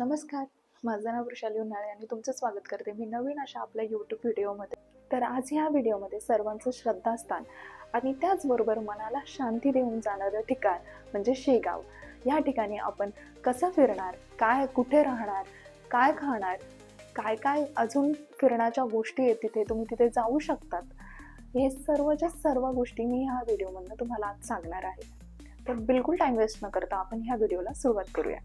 नमस्कार, माझं नाव वृषाली उन्हाळे आणि तुमचं स्वागत करते मी नवीन अशा आपल्या यूट्यूब व्हिडिओमध्ये. तर आज ह्या व्हिडिओमध्ये सर्वांचं श्रद्धास्थान आणि त्याचबरोबर मनाला शांती देऊन जाणारं ठिकाण म्हणजे शेगाव. या ठिकाणी आपण कसं फिरणार, काय कुठे राहणार, काय खाणार, काय काय अजून फिरण्याच्या गोष्टी आहेत, तिथे तुम्ही तिथे जाऊ शकतात, हे सर्वच्या सर्व गोष्टी मी ह्या व्हिडिओमधून तुम्हाला आज सांगणार आहे. तर बिलकुल टाइम वेस्ट न करता आपण ह्या व्हिडिओला सुरुवात करूया.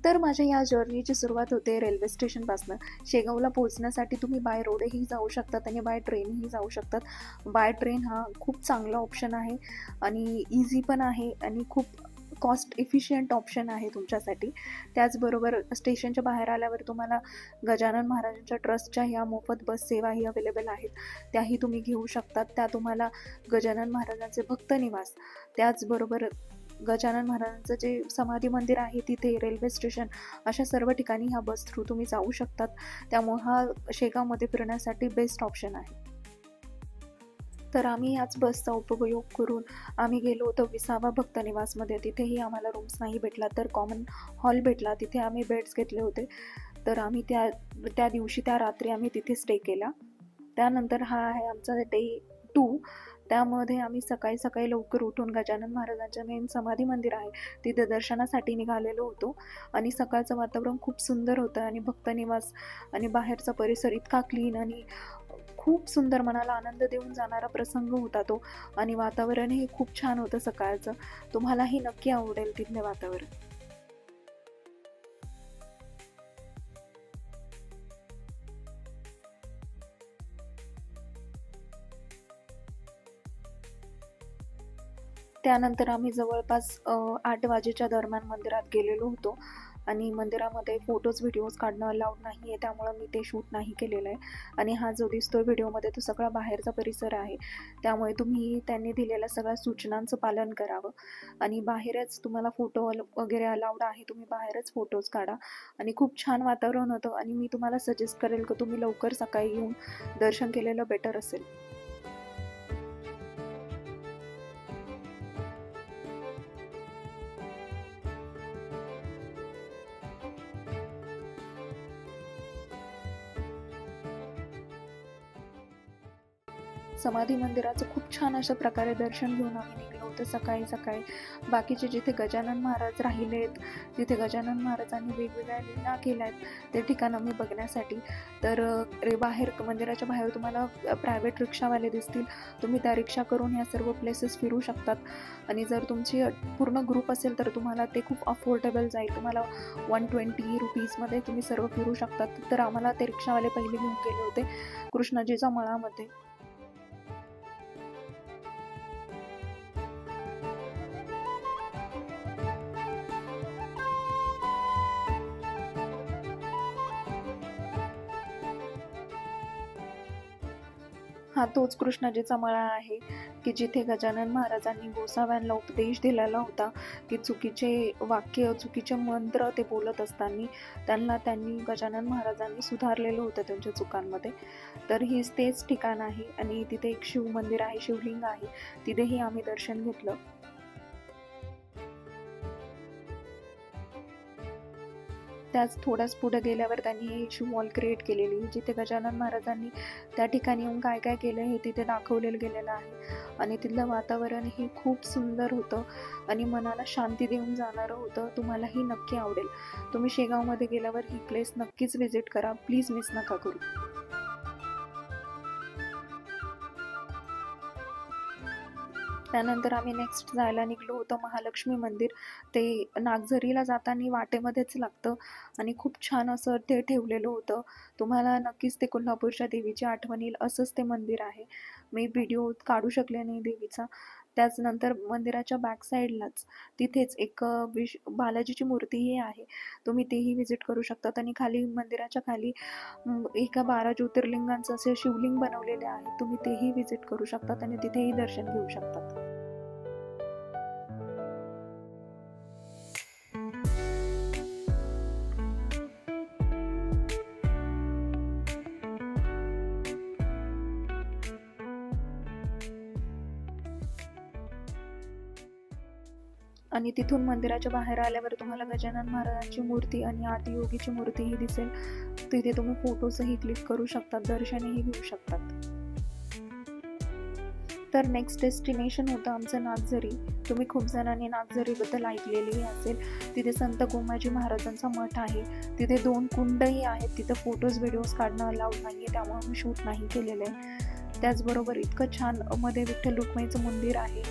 तर माझ्या या जर्नीची सुरुवात होते रेल्वे स्टेशनपासून. शेगावला पोहोचण्यासाठी तुम्ही बाय रोडही जाऊ शकतात आणि बाय ट्रेनही जाऊ शकतात. बाय ट्रेन हा खूप चांगला ऑप्शन आहे आणि इझी पण आहे आणि खूप कॉस्ट इफिशियंट ऑप्शन आहे तुमच्यासाठी. त्याचबरोबर स्टेशनच्या बाहेर आल्यावर तुम्हाला गजानन महाराजांच्या ट्रस्टच्या ह्या मोफत बस सेवाही अवेलेबल आहेत, त्याही तुम्ही घेऊ शकतात. त्या तुम्हाला गजानन महाराजांचे भक्त निवास, त्याचबरोबर गजानन महाराजांचं जे समाधी मंदिर आहे तिथे, रेल्वे स्टेशन, अशा सर्व ठिकाणी ह्या बस थ्रू तुम्ही जाऊ शकतात. त्यामुळे हा शेगावमध्ये फिरण्यासाठी बेस्ट ऑप्शन आहे. तर आम्ही याच बसचा उपयोग करून आम्ही गेलो होतो विसावा भक्त निवासमध्ये. तिथेही आम्हाला रूम्स नाही भेटला, तर कॉमन हॉल भेटला. तिथे आम्ही बेड्स घेतले होते. तर आम्ही त्या दिवशी त्या रात्री आम्ही तिथे स्टे केला. त्यानंतर हा आहे आमचा डे 2. त्यामध्ये आम्ही सकाळी सकाळी लवकर उठून गजानन महाराजांच्या मेन समाधी मंदिर आहे तिथे दर्शनासाठी निघालेलो होतो. आणि सकाळचं वातावरण खूप सुंदर होतं आणि भक्तनिवास आणि बाहेरचा परिसर इतका क्लीन आणि खूप सुंदर, मनाला आनंद देऊन जाणारा प्रसंग होता तो. आणि वातावरणही खूप छान होतं सकाळचं. तुम्हालाही नक्की आवडेल तिथले वातावरण. त्यानंतर आम्ही जवळपास 8 वाजेच्या दरम्यान मंदिरात गेलेलो होतो आणि मंदिरामध्ये फोटोज व्हिडिओज काढणं अलाउड नाही आहे, त्यामुळं मी ते शूट नाही केलेलं आहे. आणि हा जो दिसतोय व्हिडिओमध्ये तो सगळा बाहेरचा परिसर आहे, त्यामुळे तुम्ही त्यांनी दिलेल्या सगळ्या सूचनांचं पालन करावं. आणि बाहेरच तुम्हाला फोटो वगैरे अलाउड आहे, तुम्ही बाहेरच फोटोज काढा. आणि खूप छान वातावरण होतं आणि मी तुम्हाला सजेस्ट करेल की तुम्ही लवकर सकाळी येऊन दर्शन केलेलं बेटर असेल. समाधी मंदिराचं खूप छान अशा प्रकारे दर्शन घेऊन आम्ही निघलो होतो सकाळी सकाळी. बाकीचे जिथे गजानन महाराज राहिलेत, जिथे गजानन महाराजांनी वेगवेगळ्या लीला केल्या आहेत, ते ठिकाण आम्ही बघण्यासाठी. तर बाहेर मंदिराच्या बाहेर तुम्हाला प्रायव्हेट रिक्षावाले दिसतील. तुम्ही त्या रिक्षा करून ह्या सर्व प्लेसेस फिरू शकतात. आणि जर तुमची पूर्ण ग्रुप असेल तर तुम्हाला ते खूप अफोर्डेबल जाईल. तुम्हाला 120 रुपीजमध्ये तुम्ही सर्व फिरू शकतात. तर आम्हाला ते रिक्षावाले पहिले घेऊन गेले होते कृष्णाजीच्या मळामध्ये. हा तोच कृष्णाजीचा मळा आहे की जिथे गजानन महाराजांनी गोसाव्यांना उपदेश दिलेला होता की चुकीचे वाक्य, चुकीचे मंत्र ते बोलत असताना त्यांनी गजानन महाराजांनी सुधारलेलं होतं त्यांच्या चुकांमध्ये. तर तेच ठिकाण आहे आणि तिथे एक शिव मंदिर आहे, शिवलिंग आहे, तिथेही आम्ही दर्शन घेतलं. त्याच थोड्याच पुढे गेल्यावर त्यांनी शिव मॉल क्रिएट केलेली, जिथे गजानन महाराजांनी त्या ठिकाणी येऊन काय काय केलं हे तिथे दाखवलेलं गेलेलं आहे. आणि तिथलं वातावरणही खूप सुंदर होतं आणि मनाला शांती देऊन जाणारं होतं. तुम्हालाही नक्की आवडेल. तुम्ही शेगावमध्ये गेल्यावर ही प्लेस नक्कीच व्हिजिट करा, प्लीज मिस नका करू. त्यानंतर आम्ही नेक्स्ट जायला निघलो होतो महालक्ष्मी मंदिर. ते नागझरीला जाताना वाटेमध्येच लागतं आणि खूप छान असं ते ठेवलेलं होतं. तुम्हाला नक्कीच ते कोल्हापूरच्या देवीची आठवण येईल असंच ते मंदिर आहे. मी व्हिडिओ काढू शकले नाही देवीचा. त्याचनंतर मंदिराच्या बॅक साईडलाच तिथेच एक बालाजीची मूर्तीही आहे, तुम्ही तेही व्हिजिट करू शकतात. आणि खाली मंदिराच्या खाली एका 12 ज्योतिर्लिंगांचं असे शिवलिंग बनवलेले आहे, तुम्ही तेही व्हिजिट करू शकतात आणि तिथेही दर्शन घेऊ शकतात. आणि तिथून मंदिराच्या बाहेर आल्यावर तुम्हाला गजानन महाराजांची मूर्ती आणि आदियोगीची मूर्तीही दिसेल. तिथे तुम्ही फोटोजही क्लिक करू शकतात, दर्शनही घेऊ शकतात. तर नेक्स्ट डेस्टिनेशन होतं आमचं नागझरी. तुम्ही खूप जणांनी नागझरीबद्दल ऐकलेलेही असेल. तिथे संत गोमाजी महाराजांचा मठ आहे. तिथे 2 कुंडही आहेत. तिथे फोटोज व्हिडिओज काढणं अलाउड नाही आहे, त्यामुळे मी शूट नाही केलेलं आहे. त्याचबरोबर इतकं छान मध्ये विठ्ठल रुक्माईचं मंदिर आहे.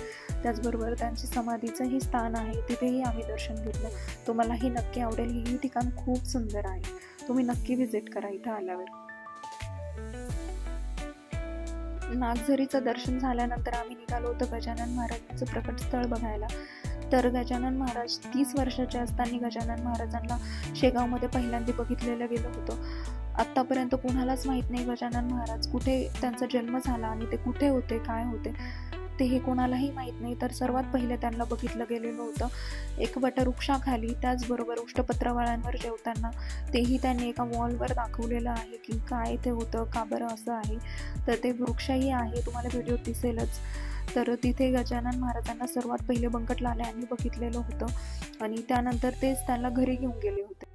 त्याचबरोबर त्यांची समाधीचंही स्थान आहे. तिथेही आम्ही दर्शन घेतलं. तुम्हालाही नक्की आवडेल. हे ठिकाण खूप सुंदर आहे. तुम्ही नक्की व्हिजिट करा इथं आल्यावर. नागझरीचं दर्शन झाल्यानंतर आम्ही निघालो होतो गजानन महाराजांचं प्रकट स्थळ बघायला. तर गजानन महाराज 30 वर्षाचे असताना गजानन महाराजांना शेगावमध्ये पहिल्यांदा बघितलेलं गेलं होतं. आत्तापर्यंत कोणालाच माहीत नाही गजानन महाराज कुठे त्यांचा जन्म झाला आणि ते कुठे होते, काय होते ते हे कोणालाही माहीत नाही. तर सर्वात पहिले त्यांना बघितलं गेलेलं होतं एक वटवृक्षाखाली. त्याचबरोबर उष्टपत्रवाळांवर जेवताना तेही त्यांनी एका वॉलवर दाखवलेलं आहे की काय ते होतं, का बरं असं आहे. तर ते वृक्षही आहे, तुम्हाला व्हिडिओ दिसेलच. तर तिथे गजानन महाराजांना सर्वात पहिले बंकट लाल्यांनी बघितलेलं होतं आणि त्यानंतर तेच त्यांना घरी घेऊन गेले होते.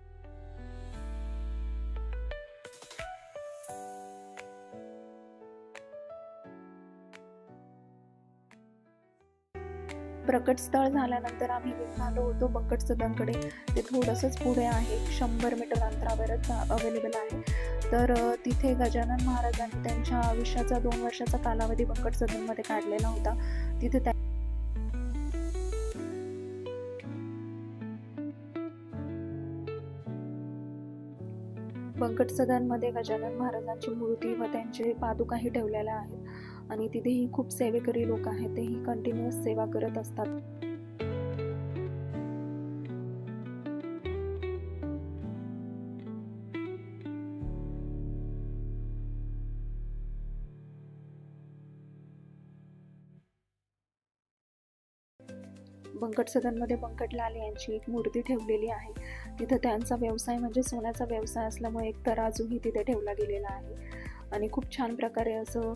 प्रकट स्थळ झाल्यानंतर आम्ही निघालो होतो बंकट सदनकडे. ते थोडंसंच पुढे आहे, 100 मीटर अंतरावरच अवेलेबल आहे. तर तिथे गजानन महाराजांनी त्यांच्या आयुष्याचा 2 वर्षाचा कालावधी बंकट सदनमध्ये काढलेला होता. तिथे बंकट सदनमध्ये गजानन महाराजांची मूर्ती व त्यांचे पादुकाही ठेवलेल्या आहेत आणि तिथेही खूप सेवेकरी लोक आहेत, तेही कंटिन्युअस सेवा करत असतात. बंकट सदनमध्ये बंकट लाल यांची एक मूर्ती ठेवलेली आहे. तिथं त्यांचा व्यवसाय म्हणजे सोन्याचा व्यवसाय असल्यामुळे एक तराजूही तिथे ठेवला गेलेला आहे आणि खूप छान प्रकारे असं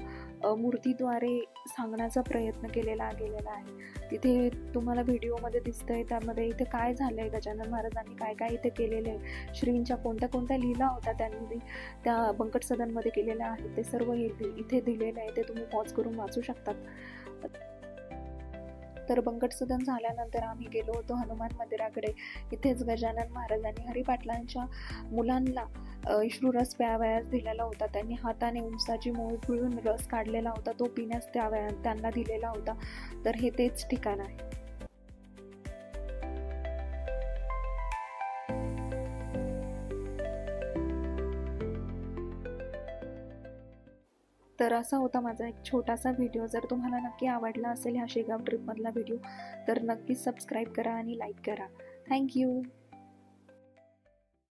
मूर्तीद्वारे सांगण्याचा प्रयत्न केलेला गेलेला आहे. तिथे तुम्हाला व्हिडिओमध्ये दिसतंय त्यामध्ये इथे काय झालंय, गजानन महाराजांनी काय काय इथे केलेलं आहे, श्रींच्या कोणत्या कोणत्या लीला होत्या त्यांनी त्या बंकट सदनमध्ये केलेल्या आहेत, ते सर्व इथे दिलेलं आहे. ते तुम्ही पॉज करून वाचू शकतात. तर बंकट सदन झाल्यानंतर आम्ही गेलो होतो हनुमान मंदिराकडे. इथेच गजानन महाराजांनी हरिपाटलांच्या मुलांना इश्रू रस प्यावयास दिलेला होता. त्यांनी हाताने उंसाची मूळ पिळून रस काढलेला होता, तो पिण्यास त्यांना दिलेला होता. तर हे तेच ठिकाण आहे. तर असा होता माझा एक छोटासा व्हिडिओ. जर तुम्हाला नक्की आवडला असेल ह्या शेगाव ट्रिपमधला व्हिडिओ तर नक्कीच सबस्क्राईब करा आणि लाईक करा. थँक्यू.